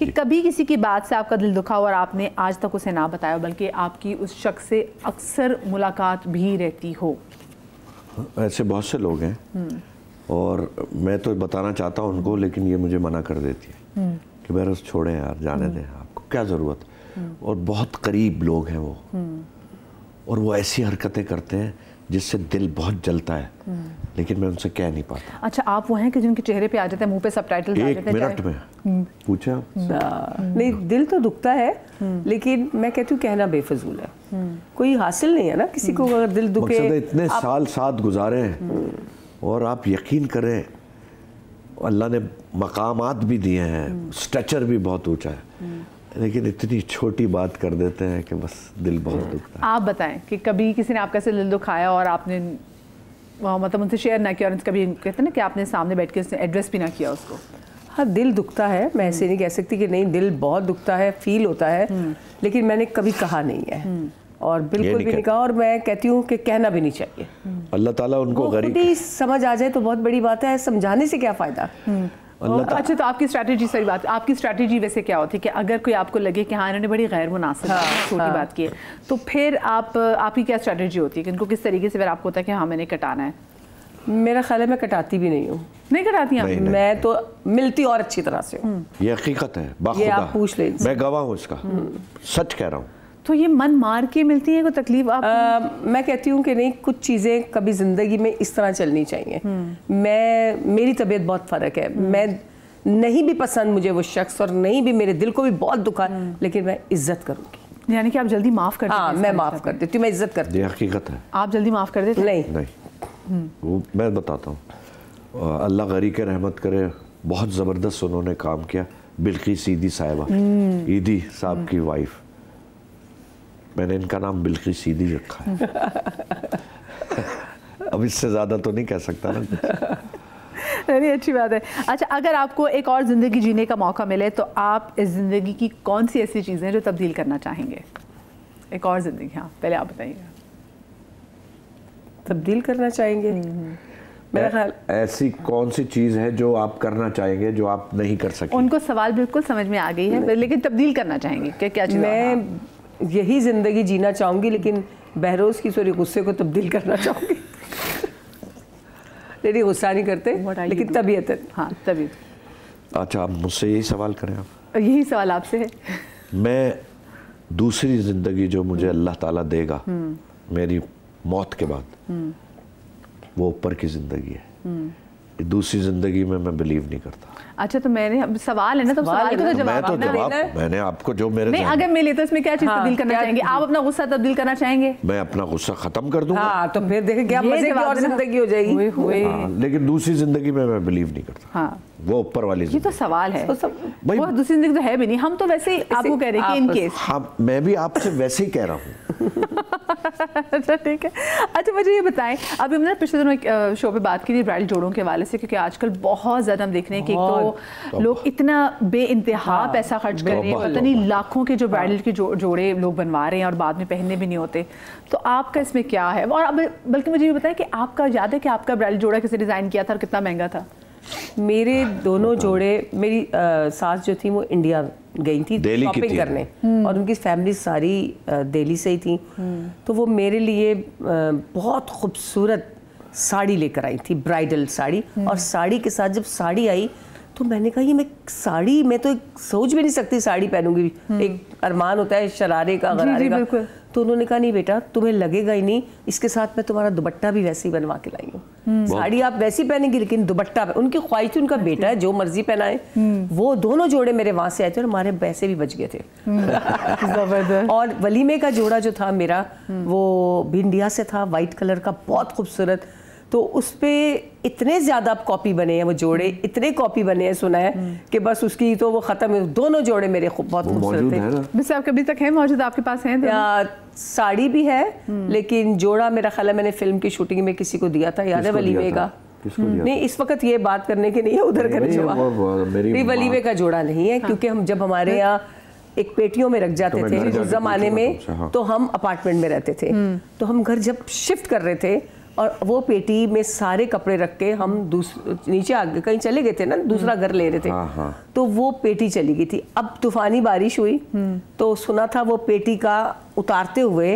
कि कभी किसी की बात से आपका दिल दुखा और आपने आज तक उसे ना बताया, बल्कि आपकी उस शख्स से अक्सर मुलाकात भी रहती हो? ऐसे बहुत से लोग हैं और मैं तो बताना चाहता हूँ उनको, लेकिन ये मुझे मना कर देती है कि बहरस छोड़ें यार, जाने दें, आपको क्या ज़रूरत। और बहुत करीब लोग हैं वो, और वो ऐसी हरकतें करते हैं जिससे दिल बहुत जलता है, लेकिन मैं उनसे कह नहीं पाता। अच्छा, आप वो हैं कि जिनके चेहरे पे आ जाते हैं, मुंह पे सबटाइटल्स आ जाते हैं? 1 मिनट में पूछे आप? नहीं, दिल तो दुखता है, लेकिन मैं कहती हूँ कहना बेफजूल है। कोई हासिल नहीं है ना किसी को अगर दिल दुखे। इतने साल साथ गुजारे हैं और आप यकीन करें अल्लाह ने मकामात भी दिए हैं, स्ट्रेचर भी बहुत ऊंचा है, लेकिन इतनी छोटी बात कर देते हैं कि बस दिल बहुत दुखता है। आप बताएं कि कभी किसी ने आपका से दिल दुखाया और आपने मतलब उनसे शेयर ना किया, और कभी कहते हैं ना कि आपने सामने बैठ के उसने एड्रेस भी ना किया उसको? हाँ, दिल दुखता है, मैं ऐसे नहीं कह सकती कि नहीं, दिल बहुत दुखता है, फील होता है, लेकिन मैंने कभी कहा नहीं है और बिल्कुल भी नहीं कहा, और मैं कहती हूँ कि कहना भी नहीं चाहिए। अल्लाह ताला उनको खुद ही समझ आ जाए तो बहुत बड़ी बात है, समझाने से क्या फ़ायदा। अच्छा, तो आपकी स्ट्रैटेजी, सही बात, आपकी स्ट्रैटेजी वैसे क्या होती है कि अगर कोई आपको लगे कि हाँ इन्होंने बड़ी गैर मुनासिब छोटी बात की है, तो फिर आपकी क्या स्ट्रैटेजी होती है कि इनको किस तरीके से फिर आपको होता है कि हाँ मैंने कटाना है? मेरा ख्याल है मैं कटाती भी नहीं हूँ। नहीं कटाती आप? मैं तो मिलती और अच्छी तरह से हूँ। ये हकीकत है, ये आप पूछ ले, मैं गवाह हूँ इसका, सच कह रहा हूँ। तो ये मन मार के मिलती है कोई तकलीफ आप? मैं कहती हूँ कि नहीं, कुछ चीज़ें कभी ज़िंदगी में इस तरह चलनी चाहिए। मेरी तबीयत बहुत फ़र्क है, मैं नहीं भी पसंद मुझे वो शख्स और नहीं भी मेरे दिल को भी बहुत दुखा, लेकिन मैं इज्जत करूँगी। यानी कि आप जल्दी माफ़ कर देते हैं? हाँ, मैं माफ़ कर देती हूँ, मैं इज्जत करती हूँ। ये हकीकत है। आप जल्दी माफ़ कर देते हैं? नहीं, वो मैं बताता हूँ। अल्लाह गरी के रहमत करे, बहुत ज़बरदस्त उन्होंने काम किया। बिल्किस ईदी साहिबा, ईदी साहब की वाइफ, मैंने इनका नाम बिल्किस ईदी रखा है। अब इससे ज़्यादा तो नहीं कह सकता ना। नहीं, अच्छी बात है। अच्छा, अगर आपको एक और ज़िंदगी जीने का मौका मिले तो आप इस ज़िंदगी की कौन सी ऐसी चीज़ें जो तब्दील करना चाहेंगे? एक और ज़िंदगी, हाँ पहले आप बताइएगा। तब्दील करना चाहेंगे? मेरा ख्याल ऐसी कौन सी चीज़ है जो आप करना चाहेंगे जो आप नहीं कर सके? उनको सवाल बिल्कुल समझ में आ गई है, लेकिन तब्दील करना चाहेंगे क्या चीज़? मैं यही ज़िंदगी जीना चाहूँगी, लेकिन बहरोज़ की सॉरी गुस्से को तब्दील करना चाहूँगी। नहीं, गुस्सा नहीं करते, लेकिन तबीयत है। हाँ, तबीयत। अच्छा, आप मुझसे यही सवाल करें आप? यही सवाल आपसे है। मैं दूसरी ज़िंदगी जो मुझे अल्लाह ताला देगा मेरी मौत के बाद, वो ऊपर की ज़िंदगी है। दूसरी ज़िंदगी में मैं बिलीव नहीं करता। अच्छा, तो मैंने सवाल है ना, तो सवाल का जवाब मैंने आपको जो मेरे नहीं, अगर मिले तो इसमें क्या चीज़ तब्दील करना चाहेंगे? आप अपना गुस्सा तब्दील करना चाहेंगे? मैं अपना गुस्सा ख़त्म कर दूंगा। हाँ, तो फिर देखें क्या मज़े की और ज़िंदगी हो जाएगी। लेकिन दूसरी ज़िंदगी में मैं बिलीव नहीं करता। हाँ, वो ऊपर वाली। ये तो सवाल है, वो दूसरी ज़िंदगी तो है भी नहीं। हम तो वैसे ही आपको कह रहे हैं कि इन केस। हाँ, मैं भी आपसे वैसे ही कह रहा हूँ। अच्छा, ठीक है। अच्छा, मुझे ये बताएं, अभी हमने पिछले दिनों एक शो पे बात की थी ब्राइडल जोड़ों के हवाले से, क्योंकि आजकल बहुत ज़्यादा हम देख रहे हैं कि तो लोग इतना बेइंतहा पैसा खर्च कर रहे हैं, पता नहीं लाखों के जो ब्राइडल के जोड़े लोग बनवा रहे हैं और बाद में पहनने भी नहीं होते। तो आपका इसमें क्या है? और अब बल्कि मुझे ये बताएं कि आपका याद है कि आपका ब्राइडल जोड़ा किसे डिज़ाइन किया था और कितना महंगा था? मेरे दोनों जोड़े, मेरी सास जो थी वो इंडिया गई थी शॉपिंग करने, और उनकी फैमिली सारी दिल्ली से ही थी। तो वो मेरे लिए बहुत खूबसूरत साड़ी लेकर आई थी, ब्राइडल साड़ी। और साड़ी के साथ जब साड़ी आई तो मैंने कहा ये मैं साड़ी, मैं तो सोच भी नहीं सकती साड़ी पहनूंगी। एक अरमान होता है शरारे का, गरारे का। तो उन्होंने कहा नहीं बेटा, तुम्हें लगेगा ही नहीं, इसके साथ मैं तुम्हारा दुपट्टा भी वैसे ही बनवा के लाई हूँ। साड़ी आप वैसी पहनेंगी, लेकिन दुपट्टा उनकी ख्वाहिश थी, उनका बेटा है जो मर्जी पहनाए। वो दोनों जोड़े मेरे वहाँ से आए थे और हमारे पैसे भी बच गए थे। और वलीमे का जोड़ा जो था मेरा, वो भी इंडिया से था, वाइट कलर का, बहुत खूबसूरत। तो उस पर इतने ज़्यादा कॉपी बने हैं, वो जोड़े इतने कॉपी बने हैं, सुना है कि बस उसकी तो वो ख़त्म है। दोनों जोड़े मेरे बहुत खूबसूरत थे। वैसे आप कभी तक है मौजूद, आपके पास हैं? साड़ी भी है, लेकिन जोड़ा मेरा ख्याल है मैंने फिल्म की शूटिंग में किसी को दिया था, याद है वलीमे का? नहीं, इस वक्त ये बात करने के नहीं है, उधर का जोड़ा, वलीमे का जोड़ा नहीं है, क्योंकि हम जब हमारे यहाँ एक पेटियों में रख जाते थे उस जमाने में, तो हम अपार्टमेंट में रहते थे। तो हम घर जब शिफ्ट कर रहे थे और वो पेटी में सारे कपड़े रख के हम नीचे आगे कहीं चले गए थे ना, दूसरा घर ले रहे थे। तो वो पेटी चली गई थी। अब तूफानी बारिश हुई तो सुना था वो पेटी का उतारते हुए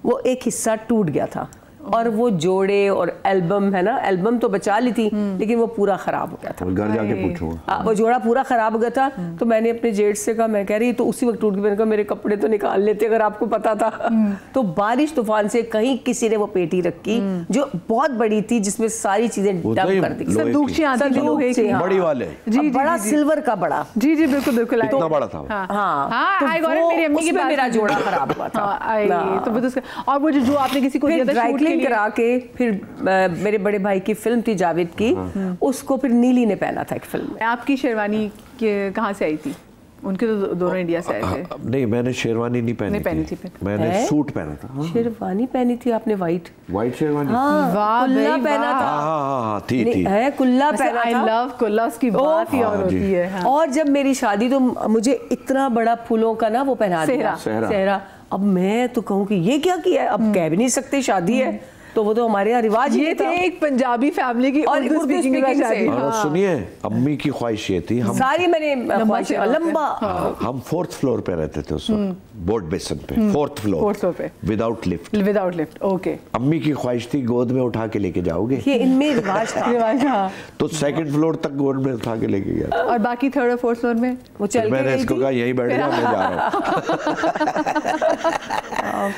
वो एक हिस्सा टूट गया था और वो जोड़े और एल्बम है ना, एल्बम तो बचा ली थी लेकिन वो पूरा खराब हो गया था। घर जाके पूछूंगा। वो जोड़ा पूरा खराब हो गया था। तो मैंने अपने जेठ से कहा, मैं कह रही तो उसी वक्त टूट गई। मैंने कहा मेरे कपड़े तो निकाल लेते अगर आपको पता था। तो बारिश तूफान से कहीं किसी ने वो पेटी रखी जो बहुत बड़ी थी, जिसमें सारी चीजें डंप कर दी। बड़ी वाले बड़ा सिल्वर का बड़ा। जी जी बिल्कुल बिल्कुल कितना बड़ा था। मेरा जोड़ा खराब हुआ था। और वो जो आपने किसी को दिया था करा के, फिर मेरे बड़े भाई की फिल्म थी जावेद की, उसको फिर नीली ने पहना था एक फिल्म में। आपकी शेरवानी कहाँ से आई थी? उनके तो दोनों इंडिया से आए थे। नहीं, मैंने शेरवानी नहीं पहनी थी। मैंने सूट पहना था। शेरवानी पहनी थी आपने? वाइट शेरवानी। कुल्ला पहना था। हाँ, थी है कुल्ला पहना था। आई लव कुल्ला, उसकी बात ही और होती है। और जब मेरी शादी तो मुझे इतना बड़ा फूलों का ना वो पहना दिया, सेहरा। अब मैं तो कहूँ कि ये क्या किया है, अब कह भी नहीं सकते, शादी है तो वो तो हमारे यहाँ रिवाज ये थे। एक पंजाबी फैमिली की और उर्दू स्पीकिंग से। सुनिए, अम्मी की ख्वाहिश ये थी, हम सारी मैंने लंबा हम 4th फ्लोर पे रहते थे उस वक्त, बोर्ड बेसन पे, 4th फ्लोर पे, विदाउट लिफ्ट। ओके। अम्मी की ख्वाहिश थी गोद में उठा के लेके जाओगे, ये इनमें रिवाज था। तो 2nd फ्लोर तक गोद में उठा के लेके गया। और बाकी 3rd और 4th फ्लोर में वो चल के मैंने इसको कहा यही बैठ जा, मैं जा रहा हूँ।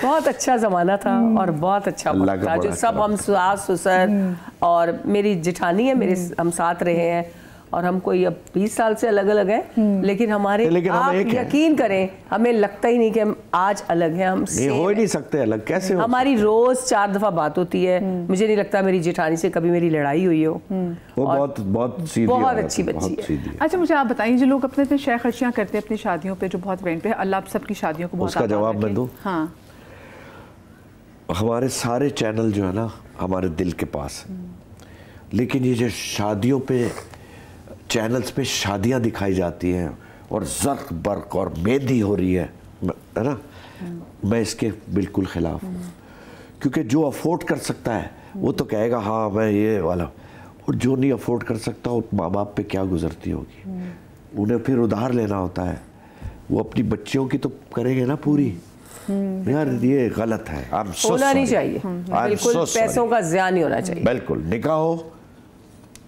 बहुत अच्छा जमाना था और बहुत अच्छा वक्त था, जो सब हम सास ससुर और मेरी जेठानी है, मेरे हम साथ रहे हैं और हम कोई अब 20 साल से अलग अलग हैं, लेकिन हमारे आप यकीन करें हमें लगता ही नहीं कि हम आज अलग हैं। हम हो ही नहीं सकते अलग, कैसे हो? हमारी रोज 4 दफा बात होती है। मुझे नहीं लगता मेरी जेठानी से कभी मेरी लड़ाई हुई हो। वो बहुत सीधी, बहुत अच्छी बच्ची है। अच्छा, मुझे आप बताइए, जो लोग अपने शय खर्चियाँ करते हैं अपनी शादियों पे, जो बहुत रेंट पे, अल्लाह सबकी शादियों को बहुत, उसका जवाब मैं दूं? हाँ। हमारे सारे चैनल जो है ना हमारे दिल के पास है, लेकिन ये जो शादियों पे चैनल्स पे शादियां दिखाई जाती हैं और ज़र्क बर्क और मेहंदी हो रही है ना, मैं इसके बिल्कुल खिलाफ हूँ। क्योंकि जो अफोर्ड कर सकता है वो तो कहेगा हाँ मैं ये वाला, और जो नहीं अफोर्ड कर सकता वो माँ बाप पे क्या गुजरती होगी। उन्हें फिर उधार लेना होता है, वो अपनी बच्चियों की तो करेंगे ना पूरी। यार ये गलत है, होना नहीं चाहिए, बिल्कुल पैसों का ज़िया नहीं होना चाहिए। बिल्कुल, निकाह हो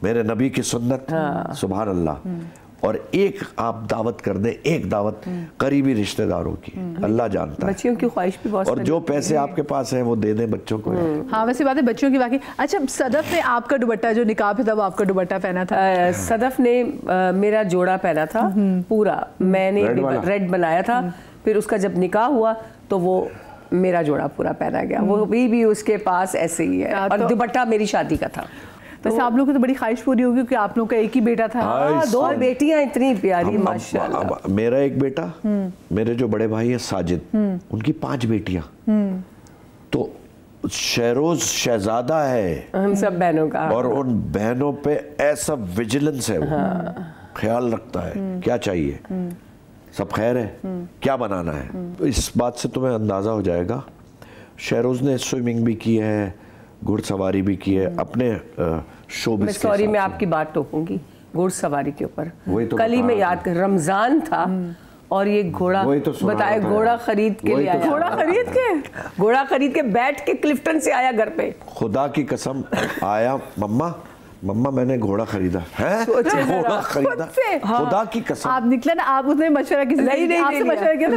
मेरे नबी की सुन्नत, सुभान अल्लाह। और एक आप दावत कर दें, एक दावत करीबी रिश्तेदारों की, अल्लाह जानता है। बच्चियों की ख्वाहिश भी बहुत, और जो पैसे आपके पास हैं वो दे दें बच्चों को। हाँ, वैसे बात है बच्चों की बाकी। अच्छा, सदफ ने आपका दुपट्टा, जो निकाह पे तब आपका दुपट्टा पहना था, सदफ ने मेरा जोड़ा पहना था पूरा, मैंने रेड बनाया था। फिर उसका जब निकाह हुआ तो वो मेरा जोड़ा पूरा पहना गया। वो भी उसके पास ऐसे ही है, और दुपट्टा मेरी शादी का था। वैसे आप लोग की तो बड़ी ख्वाहिश पूरी होगी कि आप लोग का एक ही बेटा था। 2 बेटियां इतनी प्यारी माशाल्लाह। मेरा एक बेटा, मेरे जो बड़े भाई हैं साजिद, उनकी 5 बेटियां, तो शहरोज शहजादा है हम सब बहनों का, और उन बहनों पे ऐसा विजिलेंस है, वो ख्याल रखता है क्या चाहिए, सब खैर है, क्या बनाना है। तो इस बात से तुम्हें अंदाज़ा हो जाएगा, शहरोज ने स्विमिंग भी की है, घुड़सवारी भी की है अपने शोबिज़ के। सॉरी, मैं आपकी बात टोकूंगी घुड़सवारी के ऊपर। तो कल ही मैं याद कर, रमज़ान था और ये घोड़ा बताया, घोड़ा खरीद के ले आया। घोड़ा खरीद के बैठ के क्लिफ्टन से आया घर पे। खुदा की कसम आया, मम्मा मैंने घोड़ा खरीदा है, घोड़ा खरीदा, खुदा की कसम। आप निकले ना, आप उसने मशवरा किसी नहीं मशवरा किया?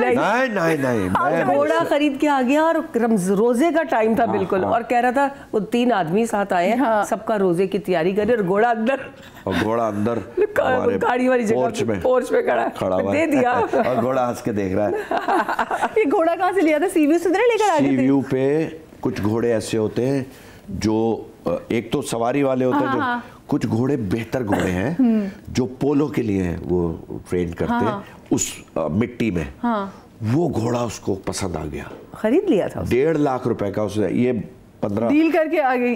नहीं, मैं घोड़ा खरीद के आ गया और रोजे का टाइम था बिल्कुल, और कह रहा था वो 3 आदमी साथ आए हैं, सबका रोजे की तैयारी करे, और घोड़ा अंदर गाड़ी वाली जगह पोर्च में खड़ा दे दिया, और घोड़ा हंस के देख रहा है। ये घोड़ा कहाँ से लिया था? सीव्यू से लेकर आ गए थे? सीव्यू पे कुछ घोड़े ऐसे होते हैं जो एक तो सवारी वाले होते हैं, जो कुछ घोड़े बेहतर घोड़े हैं जो पोलो के लिए हैं, वो ट्रेन करते हैं उस मिट्टी में। वो घोड़ा उसको पसंद आ गया, खरीद लिया था। 1.5 लाख रुपए का उसने, ये 15 डील करके आ गई।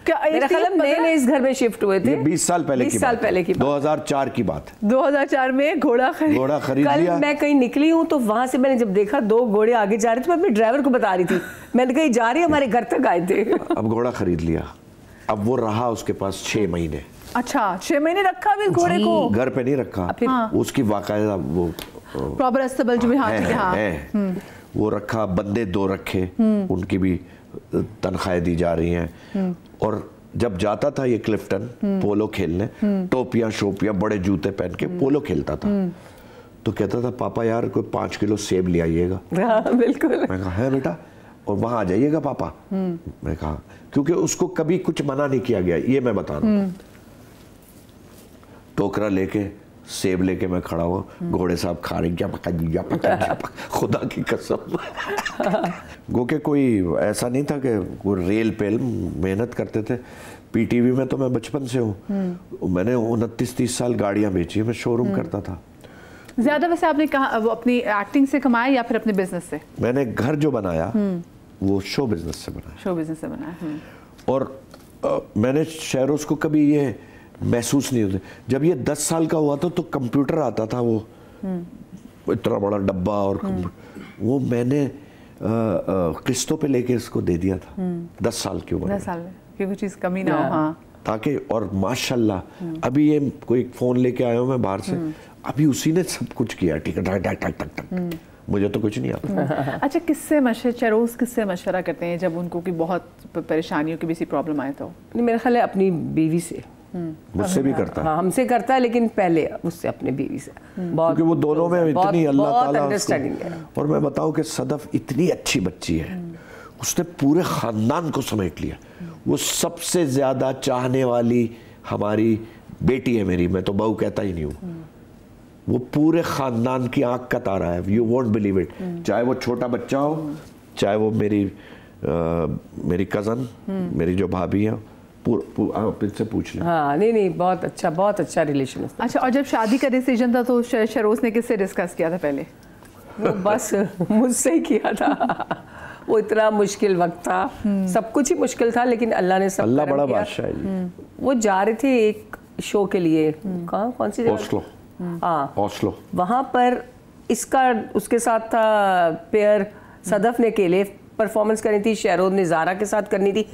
मेरा ख्याल है नए इस घर में शिफ्ट हुए थे। 20 साल पहले की 20 साल पहले की 2004 की बात। 2004 में घोड़ा खरीद कल लिया। मैं कहीं निकली हूँ तो वहां से मैंने जब देखा 2 घोड़े आगे जा रहे थे, मैं अपने ड्राइवर को बता रही थी, मैंने कहीं जा रही है, हमारे घर तक आए थे। अब घोड़ा खरीद लिया, अब वो रहा उसके पास 6 महीने। अच्छा, 6 महीने रखा भी घोड़े को? घर पे नहीं रखा, हाँ। उसकी वाकायदा वो प्रॉपर अस्तबल जो भी वो रखा, बंदे 2 रखे, उनकी भी तनख्वाहें दी जा रही हैं। और जब जाता था ये क्लिफ्टन पोलो खेलने, टोपियां शोपियां बड़े जूते पहन के पोलो खेलता था, तो कहता था पापा यार कोई 5 किलो सेब ले आइएगा। बिल्कुल। मैं कहा है बेटा, और वहां आ जाइएगा पापा। मैं कहा क्योंकि उसको कभी कुछ मना नहीं किया गया, ये मैं बता रहा हूँ। टोकरा लेके सेब लेके मैं खड़ा हुआ, घोड़े साहब खा रहे, खुदा की कसम। गो के कोई ऐसा नहीं था कि वो रेल पेल मेहनत करते थे। पीटीवी में तो मैं बचपन से हूँ, मैंने 29-30 साल गाड़ियाँ बेची है, मैं शोरूम करता था। ज्यादा वैसे आपने कहा वो अपनी एक्टिंग से कमाया या फिर अपने बिजनेस से? मैंने घर जो बनाया वो शो बिजनेस से बनाया। शो बिजनेस से बनाया। और मैंने शहरों को कभी ये महसूस नहीं होते। जब ये 10 साल का हुआ था तो कंप्यूटर आता था, वो इतना बड़ा डब्बा, और वो मैंने किस्तों पे लेके इसको दे दिया था 10 साल की उम्र में। 10 साल में कि कोई चीज़ कमी ना हो। हाँ, ताकि, और माशाल्लाह अभी ये कोई फ़ोन लेके आया हूँ मैं बाहर से, अभी उसी ने सब कुछ किया, ठीक है, टक टक टक टक, मुझे तो कुछ नहीं आता। अच्छा, चरोज किससे मशवरा करते हैं जब उनको की बहुत परेशानियों की भी सी प्रॉब्लम आए तो? मेरा ख्याल है अपनी बीवी से। मुझसे भी करता है। हाँ, हमसे करता है, लेकिन पहले उससे अपने बीवी से। क्योंकि वो दोनों में इतनी अल्लाह ताला अंडरस्टैंडिंग है। और मैं बताऊं कि सदफ इतनी अच्छी बच्ची है, उसने पूरे खानदान को समेट लिया। वो सबसे ज्यादा चाहने वाली हमारी बेटी है मेरी, मैं तो बहू कहता ही नहीं हूँ। वो पूरे खानदान की आंख का तारा है, यू वोंट बिलीव इट। चाहे वो छोटा बच्चा हो, चाहे वो मेरी कजन, मेरी जो भाभी है, से पूछ लें। हाँ, नहीं, बहुत अच्छा रिलेशन है। अच्छा, और जब शादी का डिसीजन था तो शरोज ने किससे डिस्कस किया था पहले? वो बस मुझसे ही किया था। वो इतना मुश्किल वक्त था, सब कुछ ही मुश्किल था, लेकिन अल्लाह ने सब अल्लाह बड़ा बादशाह है। वो जा रहे थे एक शो के लिए, कौन सी जगह? ओस्लो। हाँ, ओस्लो। वहाँ पर इसका उसके साथ था पेयर, सदफ ने अकेले परफॉर्मेंस करनी थी, शहरोज ने ज़ारा के साथ करनी थी।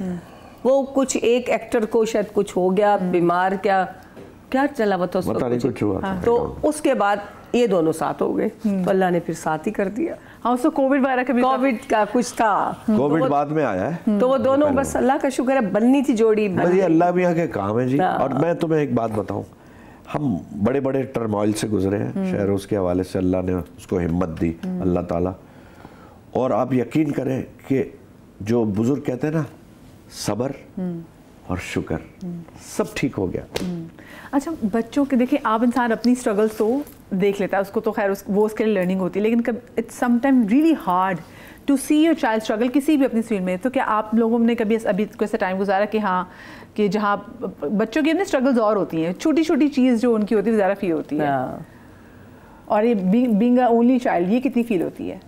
वो कुछ एक एक्टर को शायद कुछ हो गया, बीमार, क्या चला हुआ था उसको, कुछ हुआ था। तो उसके बाद ये दोनों साथ हो गए, तो अल्लाह ने फिर साथ ही कर दिया। हाँ, उसको कोविड का कुछ था। कोविड बाद में आया है, तो वो दोनों, बस अल्लाह का शुक्र है, बननी थी जोड़ी। ये अल्लाह मियाँ के काम है जी। और मैं तुम्हें एक बात बताऊं, हम बड़े बड़े टर्मोइल से गुजरे हैं, शहरोज के हवाले से अल्लाह ने उसको हिम्मत दी, अल्लाह ताला। और आप यकीन करें कि जो बुजुर्ग कहते हैं ना, सब्र और शुक्र, सब ठीक हो गया। अच्छा, बच्चों के देखिए, आप इंसान अपनी स्ट्रगल्स तो देख लेता है, उसको तो खैर वो उसके लिए लर्निंग होती है, लेकिन it's sometime really hard to see your child struggle किसी भी अपनी फील्ड में। तो क्या आप लोगों ने कभी अभी कैसा टाइम गुजारा कि हाँ, कि जहाँ बच्चों की अपनी स्ट्रगल्स और होती हैं, छोटी छोटी चीज़ जो उनकी होती है ज़्यादा फील होती है, और ये बीइंग अ ओनली चाइल्ड, ये कितनी फील होती है?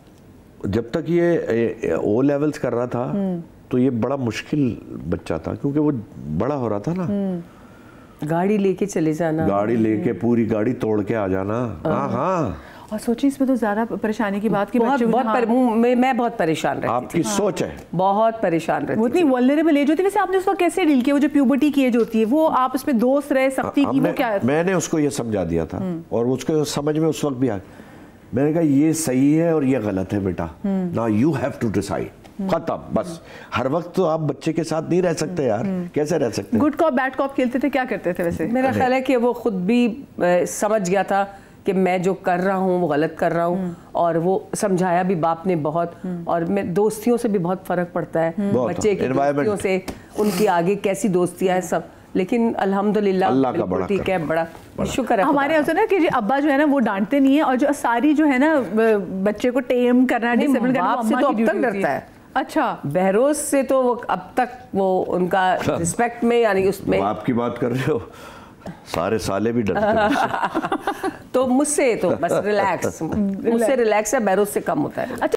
जब तक ये ओ लेवल्स कर रहा था तो ये बड़ा मुश्किल बच्चा था, क्योंकि वो बड़ा हो रहा था ना। गाड़ी लेके चले जाना, गाड़ी लेके पूरी गाड़ी तोड़ के आ जाना। हाँ, और सोचिए इसमें तो ज्यादा परेशानी की बात की मैं बहुत परेशान रहती आपकी सोच है, बहुत परेशान रहती। वो इतनी वल्नरेबल एज होती है। वैसे आपने उसको कैसे डील किया? वो जो प्यूबर्टी की एज होती है, वो आप उसमें दोस्त रह सकती की, वो क्या? मैंने उसको ये समझा दिया था, और उसको समझ में उस वक्त भी आ, मैंने कहा ये सही है और ये गलत है बेटा, now you have to decide, खत्म। बस हर वक्त तो आप बच्चे के साथ नहीं रह सकते यार, कैसे रह सकते? गुड कॉप बैड कॉप खेलते थे, क्या करते थे वैसे? मेरा ख्याल है कि वो खुद भी समझ गया था कि मैं जो कर रहा हूँ वो गलत कर रहा हूँ, और वो समझाया भी बाप ने बहुत। और मैं दोस्तियों से भी बहुत फर्क पड़ता है, बच्चे की दोस्तियों से, उनकी आगे कैसी दोस्तियाँ हैं सब। लेकिन अल्हम्दुलिल्लाह बिल्कुल ठीक है, बड़ा शुक्र है। हमारे यहाँ ना कि अब्बा जो है ना वो डांटते नहीं है, और जो सारी जो है ना बच्चे को टेम करना, डिसिप्लिन करना, बाप से तो अब तक डरता है। अच्छा, बहरोज से तो वो अब तक वो उनका रिस्पेक्ट में, यानी उसमें। आपकी बात कर रहे हो, सारे साले भी डरते हैं। तो मुझसे तो बस रिलैक्स, मुझसे रिलैक्स है, बहरोज से कम होता है।